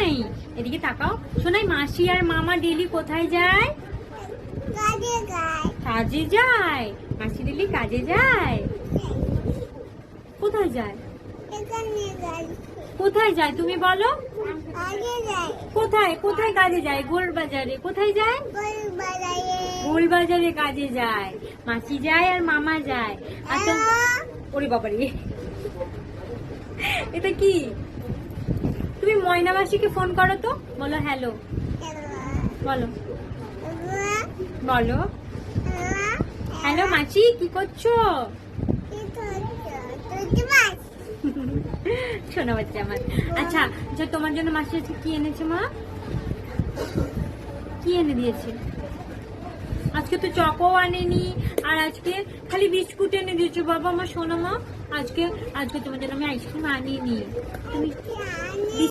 নেই। এদিকে তাকাও। শোনাই মাসি আর মামা ডেলি কোথায় যায়? কাজে যায়। মাসি ডেলি কাজে যায়। কোথায় যায়? কোথায় যায় তুমি বলো? কোথায় কোথায় কাজে যায়? গোলবাজারে। কোথায় যায়? গোলবাজারে কাজে যায়। মাসি যায় আর মামা যায়। আর তো ওরে বাবারে, এটা কি? তুমি ময়না মাসিকে ফোন করো তো, বলো হ্যালো। বলো বলো হ্যালো মাসি, কি করছো? শোনা বাচ্চা আমার। আচ্ছা আচ্ছা, তোমার জন্য মাসি আজকে কি এনেছে মা? কি এনে দিয়েছে? আজকে তো চকও আনেনি, আর আজকে খালি বিস্কুট এনে দিয়েছে। বাবা আমার সোনা মা, আজকে আজকে তোমার জন্য আমি আইসক্রিম আনিনি। তুমি